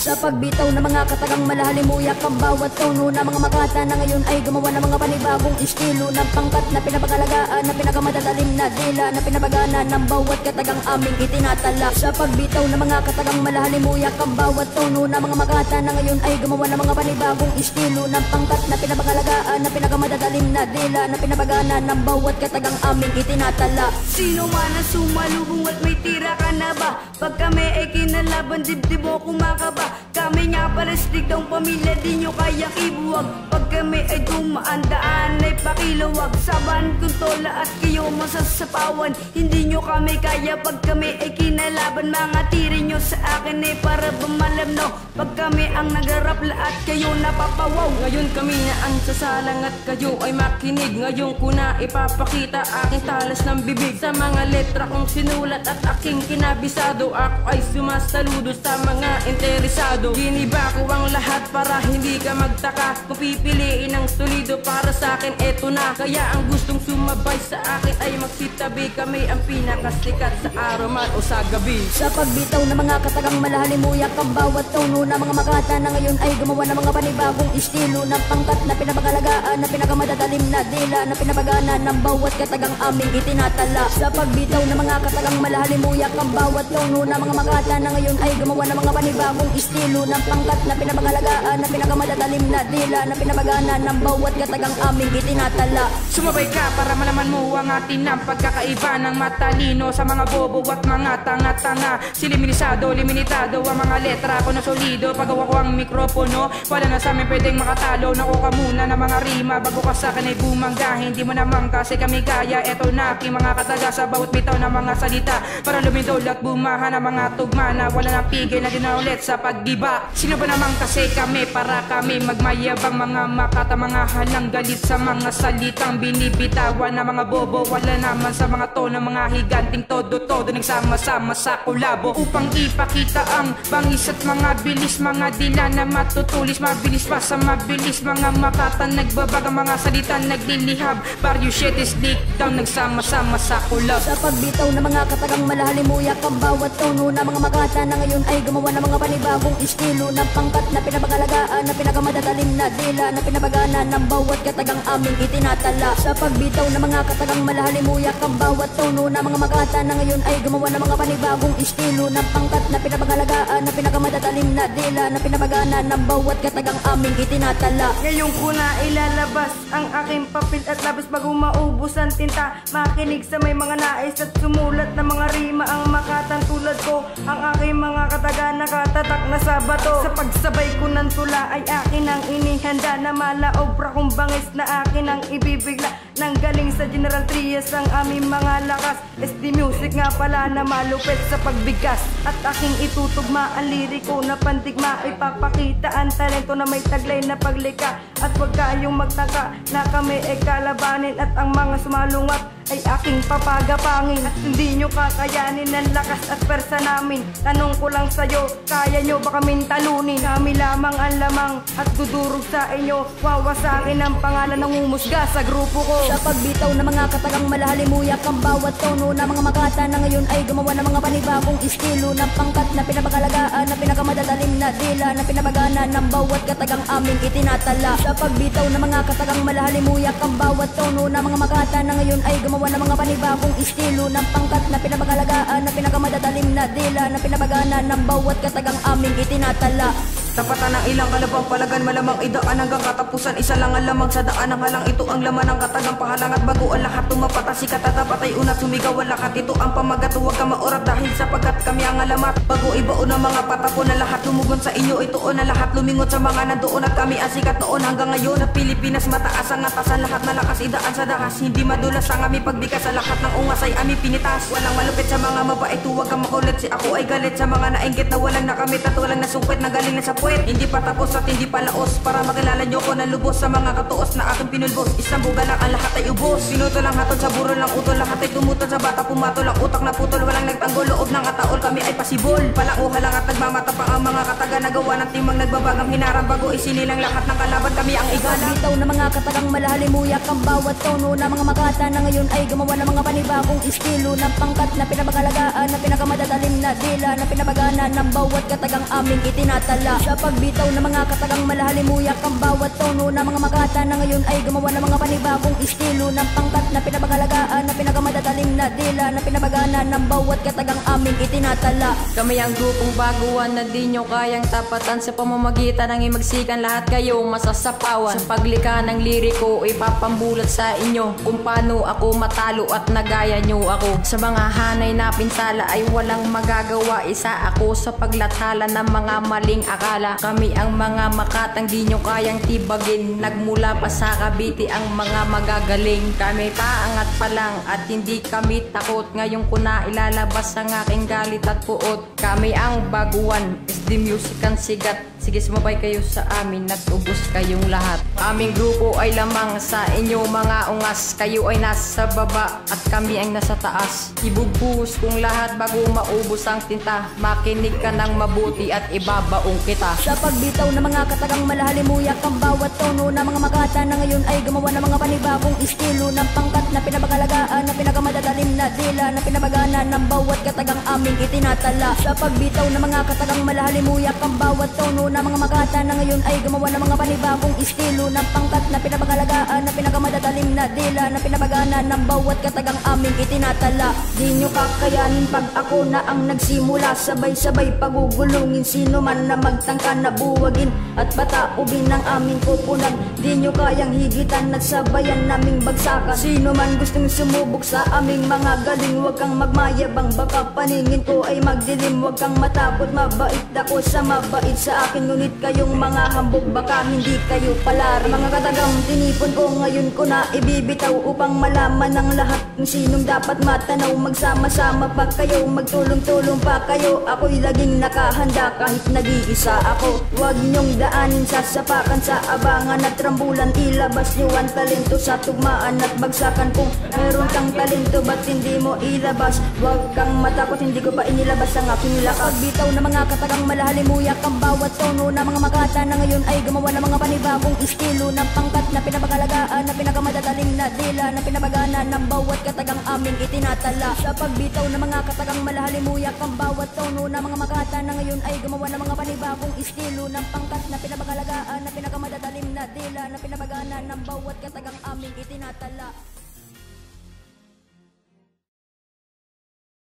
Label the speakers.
Speaker 1: Sa pagbitaw ng mga katagang malahalimuyak ang bawat tono na mga makata na ngayon ay gumawa ng mga panibagong estilo ng pangkat na pinapagalagaan na pinakamadadalim na dila na pinabagana ng bawat katagang aming itinatala. Sa pagbitaw ng mga katagang malahalimuyak ang bawat tono na mga makata na ngayon ay gumawa ng mga panibagong estilo ng pangkat na pinapagalagaan na pinakamadadalim na dila na pinabagana ng bawat katagang aming itinatala.
Speaker 2: Sino man ang sumalubong at may tira ka na ba? Pag kami ay kinalaban, dibdib mo kumakaba. Kami nga para stigdang pamilya, di nyo kayang ibuwag. Pag kami ay dumaan, daan ay pakilawag. Saban kung tola at kayo masasapawan, hindi nyo kami kaya. Pag kami ay kinalaban, mga tiri nyo sa akin ay para bumalam, no? Pag kami ang nagarapla at kayo napapawaw.
Speaker 3: Ngayon kami na ang sasalang at kayo ay makinig. Ngayon ko na ipapakita aking talas ng bibig. Sa mga letra kong sinulat at aking kinabisado, ako ay sumasaludo sa mga interesado. Giniba ko ang lahat para hindi ka magtaka. Kung pipiliin ang solido para sa akin, eto na. Kaya ang gustong sumabay sa akin ay magsitabi. Kami ang pinakasikat sa araw man o sa gabi.
Speaker 1: Sa pagbitaw ng mga katagang malahalimuyak ang bawat tono na mga makata na ngayon ay gumawa ng mga panibagong estilo ng pangkat na pinapagalagaan na pinakamadadalim na dila na pinabagana ng bawat katagang aming itinatala. Sa pagbitaw ng mga katagang malahalimuyak ang bawat tono na mga makata na ngayon ay gumawa ng mga panibagong estilo ng pangkat na pinapagalagaan na pinakamadadalim na dila na pinabagana ng bawat katagang aming itinatala.
Speaker 3: Sumabay ka para malaman mo ang atin ng pagkakaiba ng matalino sa mga bobo at mga tanga-tanga. Siliminisado, limitado ang mga letra ko na solido. Pagawa ko ang mikropono, wala na sa amin pwedeng makatalo. Naku ka muna ng mga rima bago ka sa akin ay bumangga. Hindi mo naman kasi kami gaya. Eto na aking mga kataga sa bawat bitaw ng mga salita, para lumindol at bumaha ng mga tugma na wala nang pigil na ginaulit sa paggiba. Sino ba naman kasi kami para kami magmayabang mga makata, mga halang galit sa mga salitang binibitawan na mga bobo. Wala naman sa mga tono, mga higanting todo-todo nagsama-sama sa kulabo upang ipakita ang bangis at mga bilis, mga dila na matutulis. Mabilis pa sa mabilis, mga makata nagbabaga, mga salita naglilihab. Barrio shit is leak down, nagsama-sama sa kulab.
Speaker 1: Sa pagbitaw ng mga katagang malahalimuyak ang bawat tono na mga makata na ngayon ay gumawa ng mga panibagong estilo ng pangkat na pinapagalagaan na pinakamadadalim na dila na pinabagana ng bawat katagang aming itinatala. Sa pagbitaw ng mga katagang malahalimuyak ang bawat tono na mga makata na ngayon ay gumawa ng mga panibagong estilo ng pangkat na pinapagalagaan na pinakamadadalim na dila na pinabagana ng bawat katagang aming itinatala.
Speaker 2: Ngayon ko na ilalabas ang aking papel at labas bago maubos ang tinta. Makinig sa may mga nais at sumulat na mga rima ang makatang tulad ko. Ang aking mga kataga nakatatak na sa bato. Sa pagsabay ko ng tula ay akin ang inihanda na malaobra kong bangis na akin ang ibibigla. Nang galing sa General Trias ang aming mga lakas. SD Music nga pala na malupit sa pagbigas. At aking itutugma ang liriko na pandigma. Ipapakita ang talento na may taglay na paglika. At huwag kayong magtaka na kami ay kalabanin. At ang mga sumalungat ay aking papagapangin. At hindi nyo kakayanin ang lakas at persa namin. Tanong ko lang sa'yo, kaya nyo ba kaming talunin? Kami lamang ang lamang at dudurog sa inyo. Wawasakin ang pangalan ng umusga sa grupo ko.
Speaker 1: Sa pagbitaw ng mga katagang malahalimuyak ang bawat tono na mga makata na ngayon ay gumawa ng mga panibagong estilo ng pangkat na pinapagalagaan na pinakamadadalim na dila na pinabagana ng bawat katagang aming itinatala. Sa pagbitaw ng mga katagang malahalimuyak ang bawat tono na mga makata na ngayon ay gumawa ng mga panibagong estilo ng pangkat na pinapagalagaan na pinakamadadalim na dila na pinabagana ng bawat katagang aming itinatala.
Speaker 3: Tapatan ng ilang kalabang palagan, malamang idaan hanggang katapusan. Isa lang ang lamang sa daan ng halang, ito ang laman ng katagang pahalang. At bago ang lahat tumapata, sikat at tapatay unat sumigaw ang lakat. Ito ang pamagat, huwag ka maorat dahil sapagkat kami ang alamat. Bago ibaon ang mga patako na lahat lumugon sa inyo, ito na lahat lumingot sa mga nandoon. At kami ang sikat noon hanggang ngayon. At Pilipinas mataas ang atasan, lahat na lakas idaan sa dahas. Hindi madulas ang aming pagbigas, sa lahat ng ungas ay aming pinitas. Walang malupit sa mga mabait, huwag ka makulit. Si ako ay galit sa mga nainggit na walang nakamit at walang nasungkit na galing na sa hindi pa tapos at hindi pa laos, para makilala nyo ko na lubos sa mga katuos na aking pinulbos. Isang buga lang ang lahat ay ubos. Pinuto lang hatol sa buro lang utol, lahat ay tumutol sa bata, pumatol ang utak na putol. Walang nagtanggol loob ng kataol, kami ay pasibol. Palang uha lang at nagmamatapang ang mga
Speaker 2: kataga nagawa ng timang nagbabagang hinarang bago isinilang lahat ng kalaban kami ang igala.
Speaker 1: Bitaw na mga katagang malahalimuyak ang bawat tono na mga makata na ngayon ay gumawa ng mga panibagong estilo ng pangkat na pinabagalagaan na pinakamadadalim na dila na pinabagana ng bawat katagang aming itinatala. Sa pagbitaw na mga katagang malahalimuyak ang bawat tono na mga makata na ngayon ay gumawa ng mga panibagong estilo ng pangkat na pinabagalagaan na pinakamadadalim na dila na pinabagana ng bawat katagang aming itinatala.
Speaker 4: Kami ang grupong baguhan na di nyo kayang tapatan sa pamamagitan ng imagsikan lahat kayo masasapawan. Sa paglikha ng liriko ipapambulat sa inyo kung paano ako matalo at nagaya nyo ako. Sa mga hanay na pinsala ay walang magagawa, isa ako sa paglathala ng mga maling akala. Kami ang mga makatang di nyo kayang tibagin, nagmula pa sa Cavite ang mga magagaling. Kami paangat pa lang at hindi kami takot, ngayon ko na ilalabas ang aking galit at puot. Kami ang baguhan, SD Music ang sigat. Sige sumabay kayo sa amin at ubos kayong lahat. Aming grupo ay lamang sa inyo mga ungas, kayo ay nasa baba at kami ay nasa taas. Ibubus kong lahat bago maubos ang tinta, makinig ka ng mabuti at ibabaong kita.
Speaker 1: Sa pagbitaw na mga katagang malahalimuyak ang bawat tono na mga makata na ngayon ay gumawa ng mga panibagong estilo ng pangkat na pinabagalagaan na pinakamadadalim na dila na pinabagana ng bawat katagang aming itinatala. Sa pagbitaw na mga katagang malahalimuyak ang bawat tono na mga makata na ngayon ay gumawa ng mga panibagong estilo ng pangkat na pinabagalagaan na pinakamadadalim na dila na pinabagana ng bawat katagang aming itinatala. Di nyo kakayanin pag ako na ang nagsimula, sabay-sabay pagugulungin sino man na magtangka na buwagin at bataubin ng aming kupunan. Di nyo kayang higitan at sabayan naming bagsakan. Sino man gustong sumubok sa aming mga galing, huwag kang magmayabang, baka paningin ko ay magdilim. Huwag kang matakot, mabait ako sa mabait sa akin, ngunit kayong mga hambog baka hindi kayo palari. Mga katagang tinipon ko ngayon ko na ibibitaw upang malaman ng lahat kung sinong dapat matanaw. Magsama-sama pa kayo, magtulong-tulong pa kayo, ako'y laging nakahanda kahit nag-iisa ako. Huwag nyong daanin sa sapakan, sa abangan at rambulan, ilabas nyo ang talento sa tugmaan at bagsakan. Kung meron kang talento ba't hindi mo ilabas? Huwag kang matakot, hindi ko pa inilabas ang aking lakas. Bitaw na mga katagang malahalimuyak ang bawat tono na mga makata na ngayon ay gumawa ng mga panibagong estilo ng pangkat na pinabagalagaan na pinakamadadaling na dila na pinabagana ng bawat katagang aming itinatala. Sa pagbitaw na mga katagang malahalimuyak ang bawat tono na mga makata na ngayon ay gumawa ng mga panibagong estilo ng pangkat na pinabagalagaan na pinakamadadaling na dila na pinabagana ng bawat katagang aming itinatala.